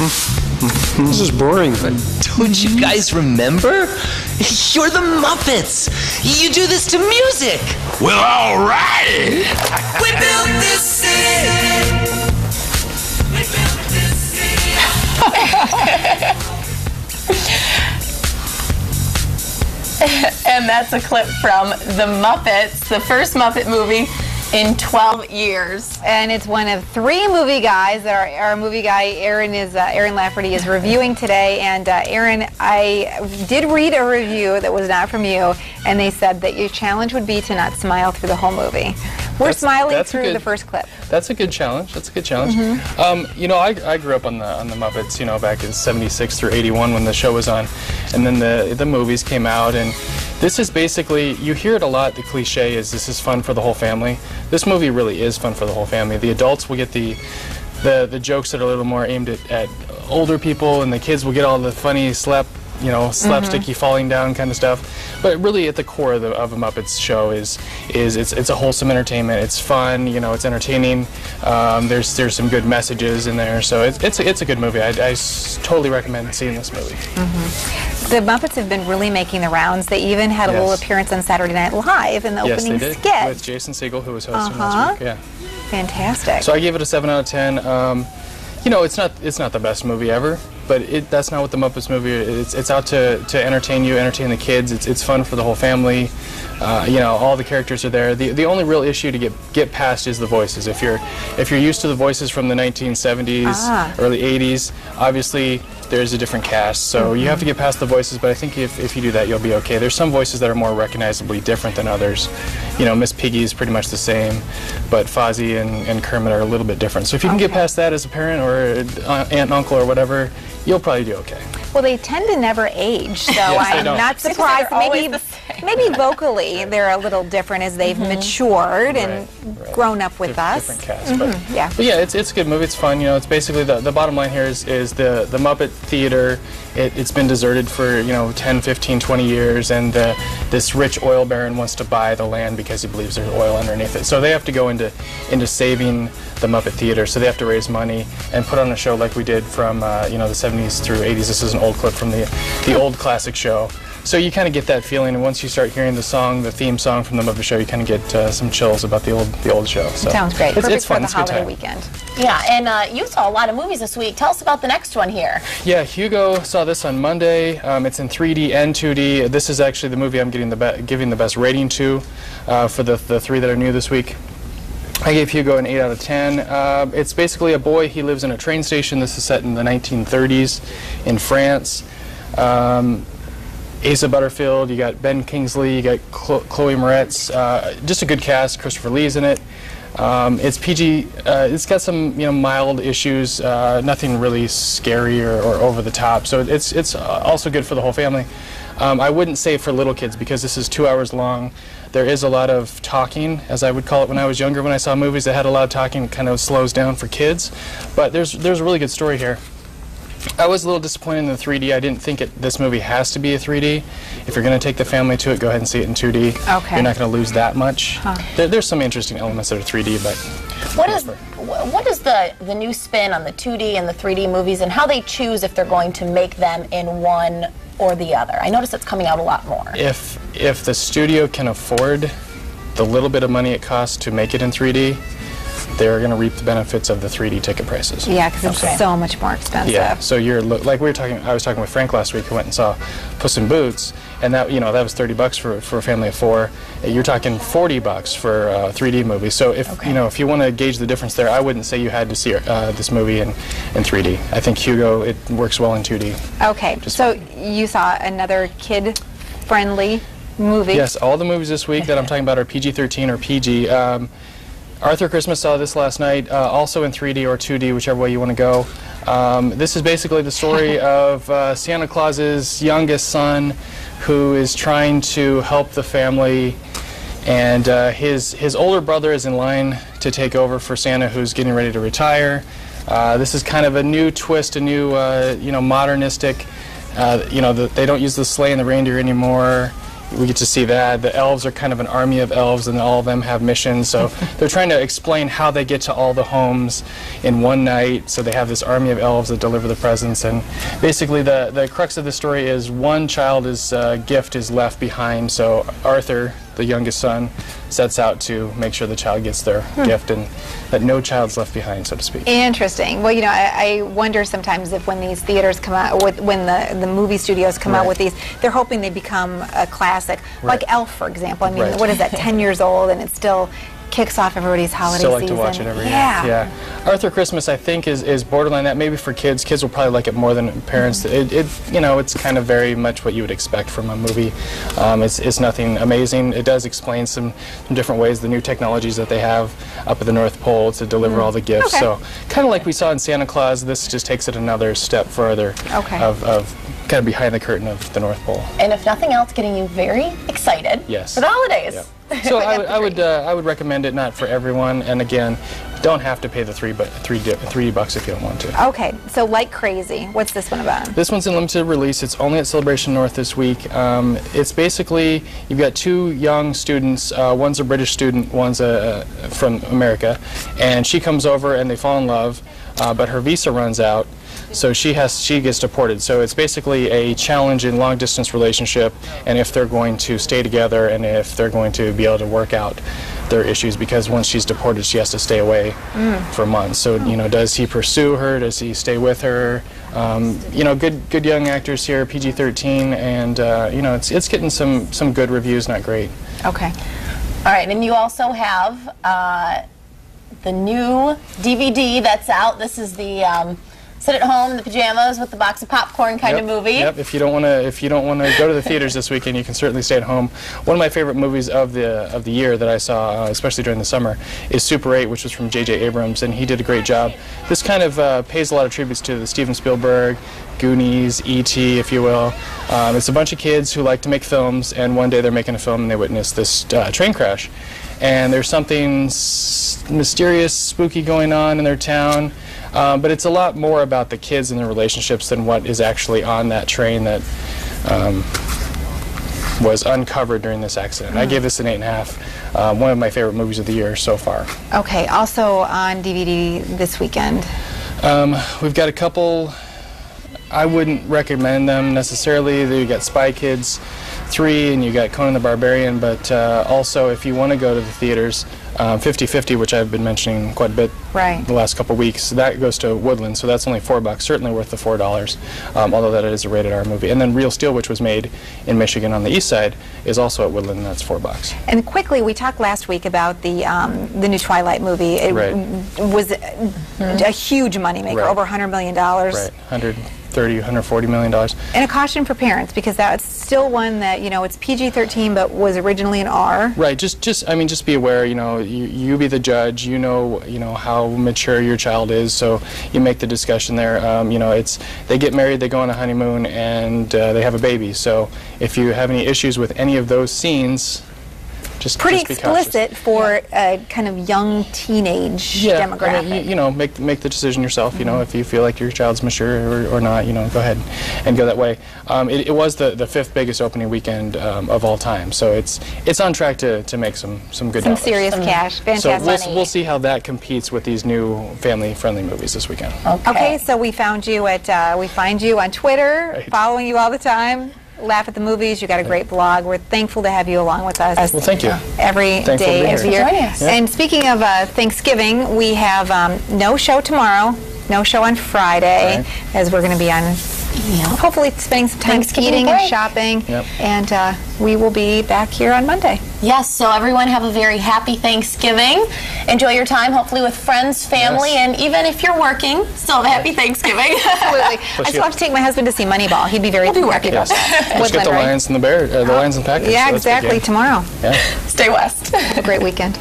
This is boring. Don't you guys remember? You're the Muppets. You do this to music. Well, all right. We built this city. We built this city. And that's a clip from The Muppets, the first Muppet movie in 12 years. And it's one of 3 movie guys that our movie guy Aaron Lafferty is reviewing today. And Aaron, I did read a review that was not from you, and they said that your challenge would be to not smile through the whole movie. We're smiling through the first clip. That's a good challenge. That's a good challenge. You know, I grew up on the Muppets, you know, back in '76 through '81 when the show was on, and then the movies came out, and this is basically, you hear it a lot, the cliche is this is fun for the whole family. This movie really is fun for the whole family. The adults will get the jokes that are a little more aimed at older people, and the kids will get all the funny slapsticky falling down kind of stuff. But really, at the core of a Muppets show is it's a wholesome entertainment. It's fun, you know, it's entertaining. There's some good messages in there, so it's a good movie. I totally recommend seeing this movie. The Muppets have been really making the rounds. They even had a little appearance on Saturday Night Live in the opening skit. Yes, they did, with Jason Segel, who was hosting last week. Yeah. Fantastic. So I gave it a 7 out of 10. You know, it's not the best movie ever, but that's not what the Muppets movie is. It's out to entertain you, entertain the kids. It's fun for the whole family. You know, all the characters are there. The only real issue to get past is the voices. If you're used to the voices from the 1970s, early 80s, obviously there's a different cast, so you have to get past the voices, but I think if you do that, you'll be okay. There's some voices that are more recognizably different than others. You know, Miss Piggy is pretty much the same, but Fozzie and Kermit are a little bit different. So if you can get past that as a parent or aunt and uncle or whatever, you'll probably do okay. Well, they tend to never age, so Yes, I'm not surprised. Maybe vocally they're a little different as they've matured and grown up with us. Different cast, but yeah, it's a good movie. It's fun. You know, it's basically the bottom line here is the Muppet Theater. It's been deserted for 10, 15, 20 years, and this rich oil baron wants to buy the land because he believes there's oil underneath it. So they have to go into saving the Muppet Theater. So they have to raise money and put on a show like we did from the 70s through 80s. This is an old clip from the old classic show. So you kind of get that feeling, and once you start hearing the theme song from the Muppet Show, you kind of get some chills about the old show. So sounds great. It's fun. For It's the a good holiday time. weekend. Yeah, and you saw a lot of movies this week. Tell us about the next one here. Yeah, Hugo saw this on Monday. It's in 3D and 2D. This is actually the movie I'm giving the best rating to for the 3 that are new this week. I gave Hugo an 8 out of 10. It's basically a boy. He lives in a train station. This is set in the 1930s in France. Asa Butterfield, you got Ben Kingsley, you got Chloe Moretz. Just a good cast. Christopher Lee's in it. It's PG. It's got some mild issues. Nothing really scary or over the top. So it's also good for the whole family. I wouldn't say for little kids because this is 2 hours long. There is a lot of talking, as I would call it when I was younger. When I saw movies that had a lot of talking, it kind of slows down for kids. But there's a really good story here. I was a little disappointed in the 3D. I didn't think this movie has to be a 3D. If you're going to take the family to it, go ahead and see it in 2D. Okay. You're not going to lose that much. There's some interesting elements that are 3D, but what is the new spin on the 2D and the 3D movies, and how they choose if they're going to make them in one or the other? I notice it's coming out a lot more. If the studio can afford the little bit of money it costs to make it in 3D, they're going to reap the benefits of the 3D ticket prices. Yeah, because it's so much more expensive. Yeah, so like I was talking with Frank last week, who went and saw Puss in Boots, and that that was $30 for a family of 4. You're talking $40 for a 3D movie. So if you want to gauge the difference there, I wouldn't say you had to see this movie in 3D. I think Hugo, it works well in 2D. Okay, so you saw another kid-friendly movie. Yes, all the movies this week that I'm talking about are PG-13 or PG. Arthur Christmas saw this last night, also in 3D or 2D, whichever way you want to go. This is basically the story of Santa Claus's youngest son, who is trying to help the family, and his older brother is in line to take over for Santa, who's getting ready to retire. This is kind of a new twist, a new modernistic. They don't use the sleigh and the reindeer anymore. we get to see that. The elves are kind of an army of elves, and all of them have missions. So they're trying to explain how they get to all the homes in one night. So they have this army of elves that deliver the presents. And basically the crux of the story is one child's gift is left behind. So Arthur, the youngest son, sets out to make sure the child gets their gift and that no child's left behind, so to speak. Interesting. Well, you know, I wonder sometimes if when these theaters come out, when the movie studios come out with these, they're hoping they become a classic. Like Elf, for example. I mean, what is that, 10 years old, and it still kicks off everybody's holiday Still like season. to watch it every year. Yeah. Arthur Christmas, I think, is borderline that. Maybe for kids. Kids will probably like it more than parents. You know, it's kind of very much what you would expect from a movie. It's nothing amazing. It does explain some different ways, the new technologies that they have up at the North Pole to deliver all the gifts. So kind of like we saw in Santa Claus, this just takes it another step further of kind of behind the curtain of the North Pole. And if nothing else, getting you very excited for the holidays. Yep. So I would recommend it, not for everyone, and again, don't have to pay the $3 if you don't want to. Okay, so Like Crazy, what's this one about? This one's in limited release. It's only at Celebration North this week. It's basically, you've got two young students, one's a British student, one's from America, and she comes over and they fall in love, but her visa runs out. So she gets deported. So it's basically a challenge in long-distance relationship, and if they're going to stay together, and if they're going to be able to work out their issues, because once she's deported, she has to stay away for months. So you know, does he pursue her? Does he stay with her? You know, good young actors here, PG-13, and you know, it's getting some good reviews, not great. Okay. All right, and you also have the new DVD that's out. This is the sit at home in the pajamas with the box of popcorn kind of movie. Yep. If you don't want to go to the theaters this weekend, you can certainly stay at home. One of my favorite movies of the year that I saw, especially during the summer, is Super 8, which was from J.J. Abrams, and he did a great job. This kind of pays a lot of tributes to the Steven Spielberg, Goonies, E.T., if you will. It's a bunch of kids who like to make films, and one day they're making a film and they witness this train crash. And there's something mysterious, spooky going on in their town. But it's a lot more about the kids and their relationships than what is actually on that train that was uncovered during this accident. I gave this an 8.5. One of my favorite movies of the year so far. Okay, also on DVD this weekend. We've got a couple. I wouldn't recommend them necessarily. You got Spy Kids 3 and you got Conan the Barbarian, but also if you want to go to the theaters, 50/50, which I've been mentioning quite a bit the last couple weeks, that goes to Woodland, so that's only $4, certainly worth the $4, although that is a rated R movie. And then Real Steel, which was made in Michigan on the east side, is also at Woodland, and that's $4. And quickly, we talked last week about the new Twilight movie. It was a huge moneymaker, over $100 million. Right, $140 million. And a caution for parents, because that's still one that, you know, it's PG-13 but was originally an R. Right. I mean, just be aware. You know, you be the judge. You know how mature your child is. So you make the discussion there. You know, they get married, they go on a honeymoon, and they have a baby. So if you have any issues with any of those scenes, pretty explicit for a kind of young teenage demographic. I mean, you know, make the decision yourself. You know, if you feel like your child's mature or not, you know, go ahead and go that way. It was the 5th biggest opening weekend of all time, so it's on track to make some good dollars. Some serious cash. Fantastic. So we'll see how that competes with these new family-friendly movies this weekend. Okay, so we found you we find you on Twitter, following you all the time. Laugh at the Movies. You got a great blog. We're thankful to have you along with us. Well, thank you. Every day of the year. And speaking of Thanksgiving, we have no show tomorrow, no show on Friday, as we're going to be on hopefully spending some time eating and shopping. And we will be back here on Monday. Yes, so everyone have a very happy Thanksgiving. Enjoy your time, hopefully with friends, family, and even if you're working, still have a happy Thanksgiving. Absolutely. I still have to take my husband to see Moneyball. He'd be very happy about that. Let's get the Lions and the Bears, the Lions and Packers. Yeah, exactly, tomorrow. Yeah. Stay west. Have a great weekend.